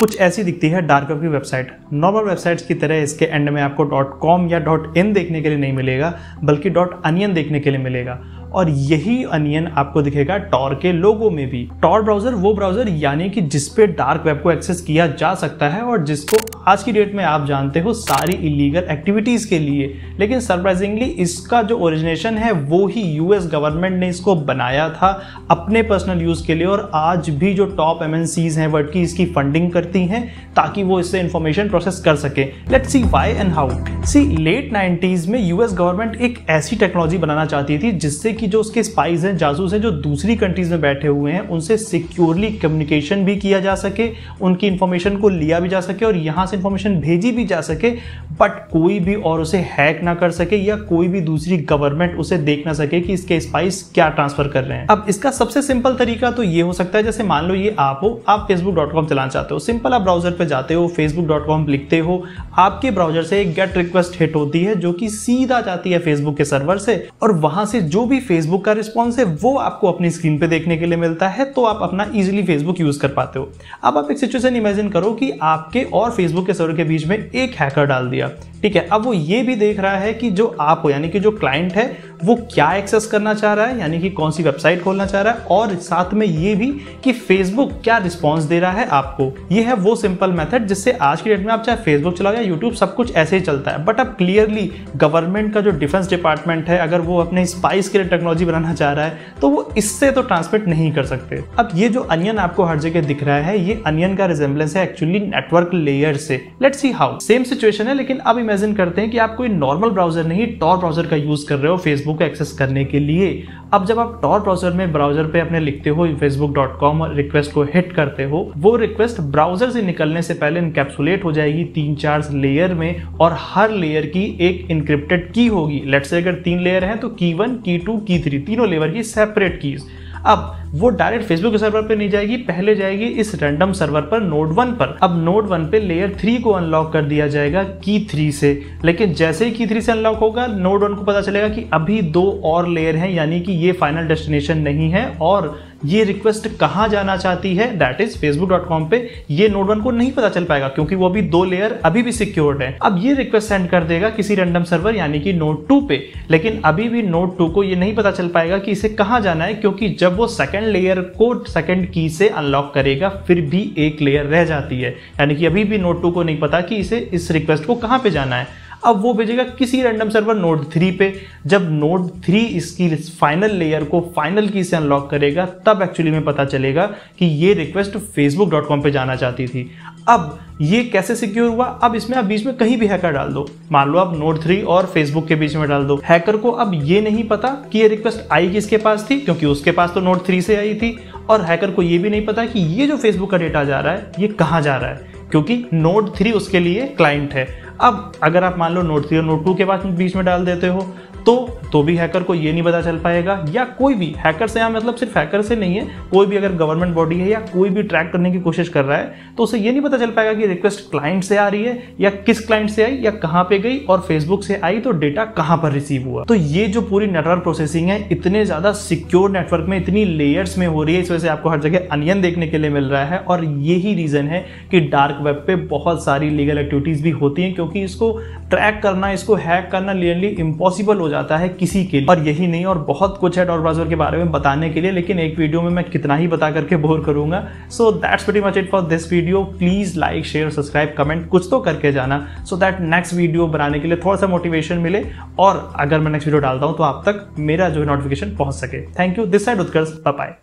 कुछ ऐसी दिखती है डार्क वेब की वेबसाइट। नॉर्मल वेबसाइट्स की तरह इसके एंड में आपको .com या .in देखने के लिए नहीं मिलेगा, बल्कि .onion देखने के लिए मिलेगा। और यही अनियन आपको दिखेगा टॉर के लोगो में भी। टॉर ब्राउजर वो ब्राउजर यानी कि जिसपे डार्क वेब को एक्सेस किया जा सकता है और जिसको आज की डेट में आप जानते हो सारी इलीगल एक्टिविटीज के लिए। लेकिन सरप्राइजिंगली इसका जो ओरिजिनेशन है वो ही यूएस गवर्नमेंट ने इसको बनाया था अपने पर्सनल यूज के लिए। और आज भी जो टॉप MNCs हैं वर्ल्ड की इसकी फंडिंग करती हैं ताकि वो इससे इंफॉर्मेशन प्रोसेस कर सके। Let's see why and how. See late 90s में यूएस गवर्नमेंट एक ऐसी टेक्नोलॉजी बनाना चाहती थी जिससे कि जो उसके स्पाइस हैं, जासूस हैं, जो दूसरी कंट्रीज में बैठे हुए हैं, उनसे सिक्योरली कम्युनिकेशन भी किया जा सके, उनकी इंफॉर्मेशन को लिया भी जा सके और यहां से इंफॉर्मेशन भेजी भी जा सके, बट कोई भी और उसे हैक ना कर सके या कोई भी दूसरी गवर्नमेंट उसे देख ना सके कि इसके स्पाइस क्या ट्रांसफर कर रहे हैं। अब इसका सबसे सिंपल तरीका तो ये हो सकता है, जैसे मान लो ये आप हो, आप facebook.com चलाना चाहते हो, सिंपल आप ब्राउजर पे जाते हो, facebook.com लिखते हो, आपके ब्राउजर से एक गेट रिक्वेस्ट हिट होती है जो कि सीधा जाती है फेसबुक के सर्वर से और वहां से जो भी फेसबुक का रिस्पॉन्स है वो आपको अपनी स्क्रीन पे देखने के लिए मिलता है, तो आप अपना इजीली फेसबुक यूज कर पाते हो। अब आप एक सिचुएशन इमेजिन करो कि आपके और फेसबुक के सर्वर के बीच में एक हैकर डाल दिया, ठीक है। अब वो ये भी देख रहा है कि जो आप हो यानी कि जो क्लाइंट है वो क्या एक्सेस करना चाह रहा है, यानी कि कौन सी वेबसाइट खोलना चाह रहा है, और साथ में ये भी कि फेसबुक क्या रिस्पॉन्स दे रहा है आपको। ये है वो सिंपल मेथड जिससे आज की डेट में आप चाहे फेसबुक चलाओ या यूट्यूब, सब कुछ ऐसे ही चलता है। बट अब क्लियरली गवर्नमेंट का जो डिफेंस डिपार्टमेंट है, अगर वो अपने स्पाइस के लिए टेक्नोलॉजी बनाना चाह रहा है तो वो इससे तो ट्रांसमिट नहीं कर सकते। अब ये जो अनियन आपको हर जगह दिख रहा है, ये अनियन का रिजेंबलेंस है एक्चुअली नेटवर्क लेयर से। Let's see how. Same situation है, लेकिन अब इमेजिन करते हैं कि आप कोई नॉर्मल ब्राउजर नहीं, टॉर ब्राउजर का यूज कर रहे हो फेसबुक को एक्सेस करने के लिए। अब जब आप टॉर ब्राउजर में ब्राउजर पे अपने लिखते हो facebook.com और रिक्वेस्ट को हिट करते हो, वो रिक्वेस्ट ब्राउजर से निकलने से पहले इनकैप्सुलेट हो जाएगी 3-4 लेयर में और हर लेयर की एक इनक्रिप्टेड की होगी। लेट्स से अगर 3 लेयर हैं तो की 1, की 2, की 3, तीनों लेयर की सेपरेट कीज। अब वो डायरेक्ट फेसबुक के सर्वर पे नहीं जाएगी, पहले जाएगी इस रैंडम सर्वर पर नोड 1 पर। अब नोड 1 पे लेयर 3 को अनलॉक कर दिया जाएगा की 3 से, लेकिन जैसे ही की 3 से अनलॉक होगा नोड 1 को पता चलेगा कि अभी 2 और लेयर हैं, यानी कि ये फाइनल डेस्टिनेशन नहीं है और ये रिक्वेस्ट कहां जाना चाहती है, दैट इज facebook.com पे। ये नोड 1 को नहीं पता चल पाएगा क्योंकि वो अभी 2 लेयर अभी भी सिक्योर्ड है। अब ये रिक्वेस्ट सेंड कर देगा किसी रैंडम सर्वर यानी कि नोड 2 पे, लेकिन अभी भी नोड 2 को ये नहीं पता चल पाएगा कि इसे कहां जाना है, क्योंकि जब वो सेकंड लेयर को सेकंड की से अनलॉक करेगा फिर भी एक लेयर रह जाती है, यानी कि अभी भी नोड 2 को नहीं पता कि इसे इस रिक्वेस्ट को कहां पे जाना है। अब वो भेजेगा किसी रैंडम सर्वर नोड 3 पे। जब नोड 3 इसकी फाइनल लेयर को फाइनल की से अनलॉक करेगा तब एक्चुअली में पता चलेगा कि ये रिक्वेस्ट facebook.com पे जाना चाहती थी। अब ये कैसे सिक्योर हुआ? अब इसमें आप बीच में कहीं भी हैकर डाल दो, मान लो आप नोड 3 और फेसबुक के बीच में डाल दो। हैकर को अब ये नहीं पता कि ये रिक्वेस्ट आई किसके पास थी, क्योंकि उसके पास तो नोड 3 से आई थी, और हैकर को ये भी नहीं पता कि ये जो फेसबुक का डेटा जा रहा है ये कहां जा रहा है, क्योंकि नोड 3 उसके लिए क्लाइंट है। अब अगर आप मान लो नोड 3 और नोड 2 के बीच में डाल देते हो तो भी हैकर को ये नहीं पता चल पाएगा, या कोई भी हैकर से, मतलब सिर्फ हैकर से नहीं है, कोई भी अगर गवर्नमेंट बॉडी है या कोई भी ट्रैक करने की कोशिश कर रहा है तो उसे ये नहीं पता चल पाएगा कि रिक्वेस्ट क्लाइंट से आ रही है या किस क्लाइंट से आई या कहां पे गई, और फेसबुक से आई तो डेटा कहां पर रिसीव हुआ। तो ये जो पूरी नेटवर्क प्रोसेसिंग है इतने ज्यादा सिक्योर नेटवर्क में, इतनी लेयर्स में हो रही है, इस वजह से आपको हर जगह अनियन देखने के लिए मिल रहा है। और यही रीजन है कि डार्क वेब पे बहुत सारी लीगल एक्टिविटीज भी होती हैं, क्योंकि इसको ट्रैक करना, इसको हैक करना नियरली इम्पॉसिबल हो जाता है किसी के लिए। और यही नहीं, और बहुत कुछ है टॉर ब्राउजर के बारे में बताने के लिए, लेकिन एक वीडियो में मैं कितना ही बता करके बोर करूंगा। So that's pretty much it for this video. Please like, share, subscribe, comment कुछ तो करके जाना, सो दैट नेक्स्ट वीडियो बनाने के लिए थोड़ा सा मोटिवेशन मिले, और अगर मैं नेक्स्ट वीडियो डालता हूं तो आप तक मेरा जो नोटिफिकेशन पहुंच सके। Thank you. This side Utkarsh, bye bye.